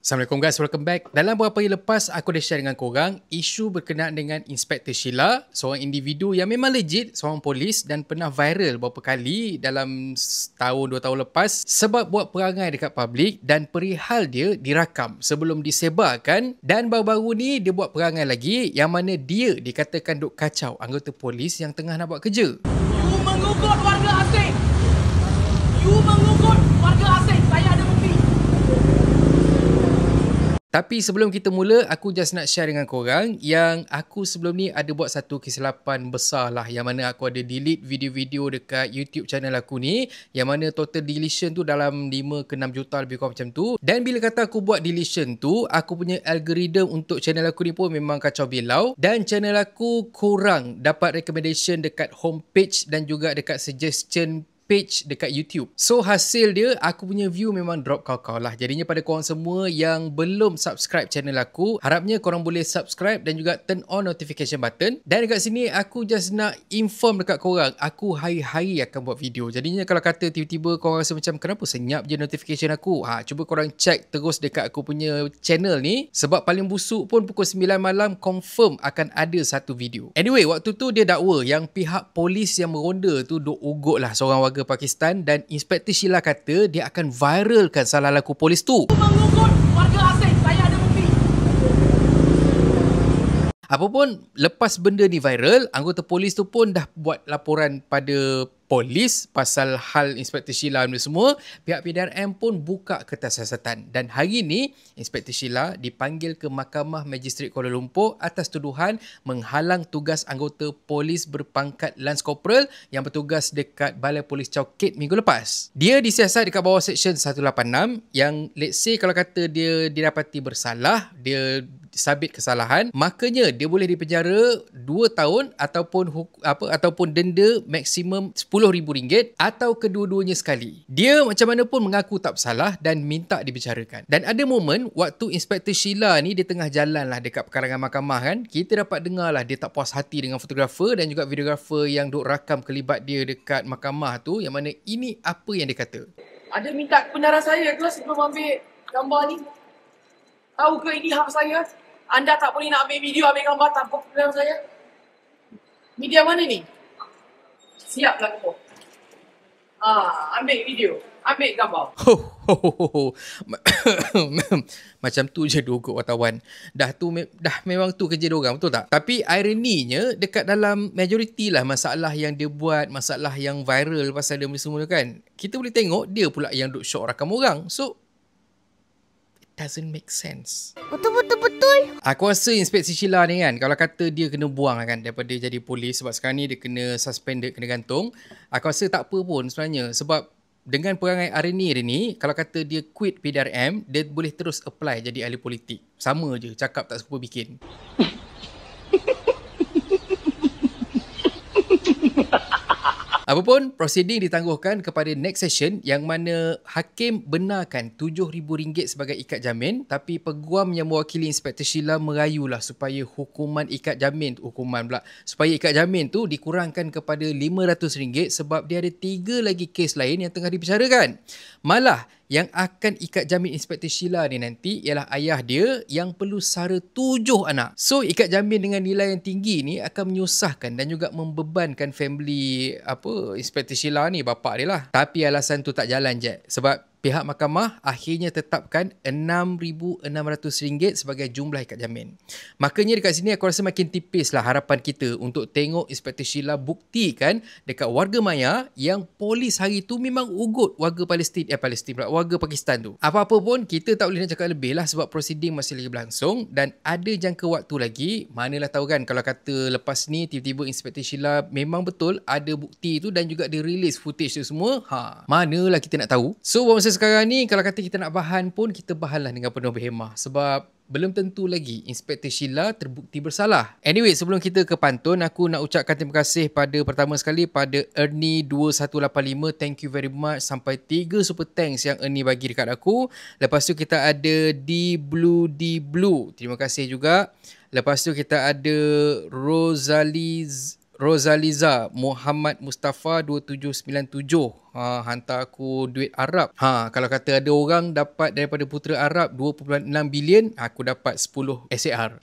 Assalamualaikum guys, welcome back. Dalam beberapa hari lepas, aku dah share dengan korang isu berkenaan dengan Inspektor Sheila, seorang individu yang memang legit, seorang polis dan pernah viral beberapa kali dalam setahun, 2 tahun lepas sebab buat perangai dekat publik dan perihal dia dirakam sebelum disebarkan, dan baru-baru ni dia buat perangai lagi yang mana dia dikatakan duk kacau anggota polis yang tengah nak buat kerja. You mengugut warga asing. You mengugut warga asing. Saya ada bukti. Tapi sebelum kita mula, aku just nak share dengan korang yang aku sebelum ni ada buat satu kesilapan besar lah, yang mana aku ada delete video-video dekat YouTube channel aku ni, yang mana total deletion tu dalam 5 ke 6 juta lebih kurang macam tu. Dan bila kata aku buat deletion tu, aku punya algoritma untuk channel aku ni pun memang kacau bilau, dan channel aku kurang dapat recommendation dekat homepage dan juga dekat suggestion page dekat YouTube. So hasil dia, aku punya view memang drop kau-kau lah. Jadinya pada korang semua yang belum subscribe channel aku, harapnya korang boleh subscribe dan juga turn on notification button. Dan dekat sini aku just nak inform dekat korang, aku hari-hari akan buat video. Jadinya kalau kata tiba-tiba korang rasa macam kenapa senyap je notification aku, cuba korang check terus dekat aku punya channel ni, sebab paling busuk pun pukul 9 malam confirm akan ada satu video. Anyway, waktu tu dia dakwa yang pihak polis yang meronda tu duk ugut lah seorang warga Pakistan, dan Inspektor Sheila kata dia akan viralkan salah laku polis tu. Mengugut warga asing. Saya ada bukti. Apapun, lepas benda ni viral, anggota polis tu pun dah buat laporan pada polis pasal hal Inspektor Sheila dan semua. Pihak PDRM pun buka kertas siasatan, dan hari ni Inspektor Sheila dipanggil ke Mahkamah Magistrate Kuala Lumpur atas tuduhan menghalang tugas anggota polis berpangkat Lance Corporal yang bertugas dekat Balai Polis Chowkit minggu lepas. Dia disiasat dekat bawah Seksyen 186 yang let's say kalau kata dia didapati bersalah, dia sabit kesalahan, makanya dia boleh dipenjara 2 tahun ataupun denda maksimum RM10,000 atau kedua-duanya sekali. Dia macam mana pun mengaku tak bersalah dan minta dibicarakan. Dan ada momen waktu Inspektor Sheila ni dia tengah jalan lah dekat pekarangan mahkamah kan, kita dapat dengar lah dia tak puas hati dengan fotografer dan juga videografer yang duk rakam kelibat dia dekat mahkamah tu, yang mana ini apa yang dia kata. Ada minta kebenaran saya ke sebelum ambil gambar ni? Tahu ke ini hak saya? Anda tak boleh nak ambil video, ambil gambar tanpa kebenaran saya? Media mana ni? Siaplah kau. Ambil video. Ambil gambar. Macam tu je diugut wartawan. Dah memang tu kerja diorang, betul tak? Tapi ironinya dekat dalam majoriti lah masalah yang dia buat, masalah yang viral pasal dia semua kan, kita boleh tengok dia pula yang duk shock rakam orang. So it doesn't make sense. Betul. Aku rasa Inspektor Sheila ni kan, kalau kata dia kena buang kan daripada jadi polis, sebab sekarang ni dia kena suspended, kena gantung, aku rasa tak apa pun sebenarnya. Sebab dengan perangai hari ni, kalau kata dia quit PDRM, dia boleh terus apply jadi ahli politik. Sama je, cakap tak serupa bikin. Apapun, proceeding ditangguhkan kepada next session, yang mana hakim benarkan RM7,000 sebagai ikat jamin, tapi peguam yang mewakili Inspektor Sheila merayulah supaya supaya ikat jamin tu dikurangkan kepada RM500 sebab dia ada 3 lagi kes lain yang tengah dibicarakan. Malah yang akan ikat jamin Inspektor Sheila ni nanti ialah ayah dia yang perlu sara 7 anak. So ikat jamin dengan nilai yang tinggi ni akan menyusahkan dan juga membebankan family Inspektor Sheila ni, bapak dia lah. Tapi alasan tu tak jalan je, sebab pihak mahkamah akhirnya tetapkan RM6,600 sebagai jumlah ikat jamin. Makanya dekat sini aku rasa makin tipis lah harapan kita untuk tengok Inspektor Sheila buktikan dekat warga maya yang polis hari tu memang ugut warga warga Pakistan tu. Apa-apa pun kita tak boleh nak cakap lebih lah, sebab proceeding masih lagi berlangsung dan ada jangka waktu lagi. Manalah tahu kan kalau kata lepas ni tiba-tiba Inspektor Sheila memang betul ada bukti tu dan juga dia release footage tu semua, manalah kita nak tahu. So masa sekarang ni kalau kata kita nak bahan pun, kita bahanlah dengan penuh berhemah, sebab belum tentu lagi Inspektor Sheila terbukti bersalah. Anyway, sebelum kita ke pantun, aku nak ucapkan terima kasih pertama sekali pada Ernie2185. Thank you very much. Sampai 3 super thanks yang Ernie bagi dekat aku. Lepas tu kita ada D Blue. Terima kasih juga. Lepas tu kita ada Rozaliza Muhammad Mustafa 2797. Hantar aku duit Arab. Kalau kata ada orang dapat daripada Putera Arab 2.6 bilion, aku dapat 10 SAR.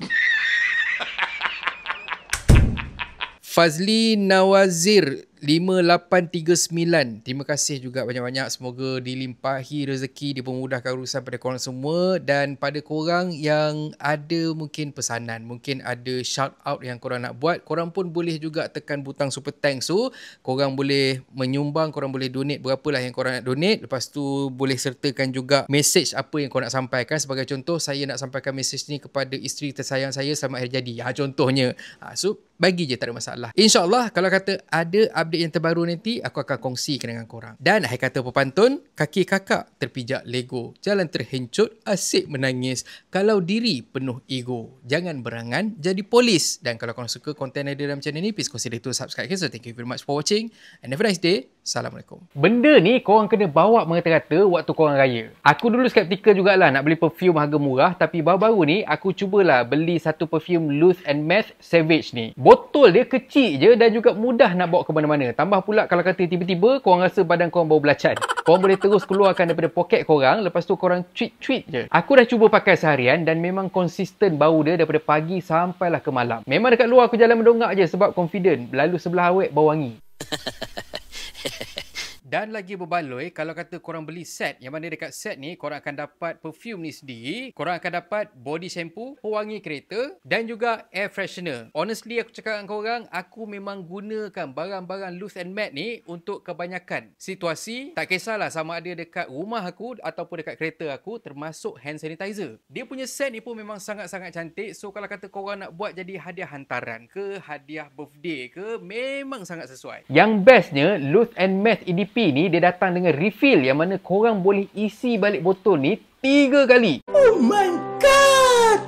Fazli Nawazir 5839. Terima kasih juga banyak-banyak. Semoga dilimpahi rezeki, dipermudahkan urusan pada korang semua. Dan pada korang yang ada mungkin pesanan, mungkin ada shout out yang korang nak buat, korang pun boleh juga tekan butang super thanks tu. Korang boleh menyumbang, korang boleh donate berapalah yang korang nak donate. Lepas tu boleh sertakan juga message apa yang korang nak sampaikan. Sebagai contoh, saya nak sampaikan message ni kepada isteri tersayang saya selamat hari jadi. Contohnya. So bagi je, tak ada masalah. InsyaAllah kalau kata ada update yang terbaru nanti, aku akan kongsikan dengan korang. Dan akhir kata pepantun, kaki kakak terpijak Lego, jalan terhencut, asyik menangis, kalau diri penuh ego, jangan berangan jadi polis. Dan kalau korang suka konten ada dalam channel ni, please consider to subscribe. So thank you very much for watching and have a nice day. Assalamualaikum. Benda ni korang kena bawa merata-rata waktu korang raya. Aku dulu skeptikal jugalah nak beli perfume harga murah, tapi baru-baru ni aku cubalah beli satu perfume Loose and Math Savage ni. Botol dia kecil je dan juga mudah nak bawa ke mana-mana. Tambah pula kalau kata tiba-tiba korang rasa badan korang bau belacan, korang boleh terus keluarkan daripada poket korang, lepas tu korang tweet je. Aku dah cuba pakai seharian dan memang konsisten bau dia daripada pagi sampailah ke malam. Memang dekat luar aku jalan mendongak je sebab confident. Lalu sebelah awet bau wangi. Dan lagi berbaloi, kalau kata korang beli set, yang mana dekat set ni korang akan dapat perfume ni sendiri, korang akan dapat body shampoo, pewangi kereta dan juga air freshener. Honestly aku cakap dengan korang, aku memang gunakan barang-barang Loose and Matte ni untuk kebanyakan situasi. Tak kisahlah sama ada dekat rumah aku ataupun dekat kereta aku, termasuk hand sanitizer. Dia punya set ni pun memang sangat-sangat cantik. So kalau kata korang nak buat jadi hadiah hantaran ke, hadiah birthday ke, memang sangat sesuai. Yang bestnya, Loose and Matte EDP ni dia datang dengan refill yang mana korang boleh isi balik botol ni 3 kali. Oh my god!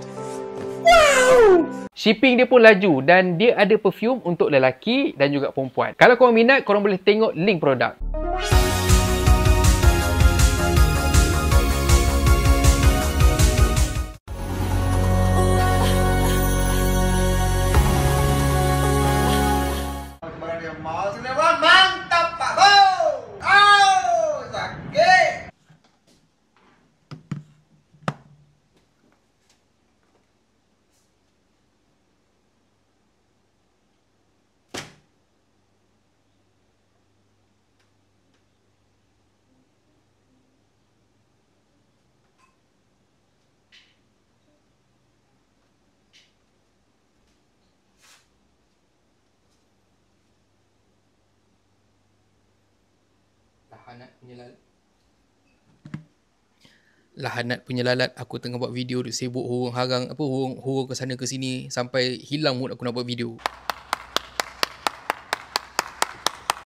Wow! Shipping dia pun laju dan dia ada perfume untuk lelaki dan juga perempuan. Kalau korang minat, korang boleh tengok link produk. Lahanat punya lalat, aku tengah buat video, sibuk hurung harang hurung ke sana ke sini sampai hilang mood aku nak buat video.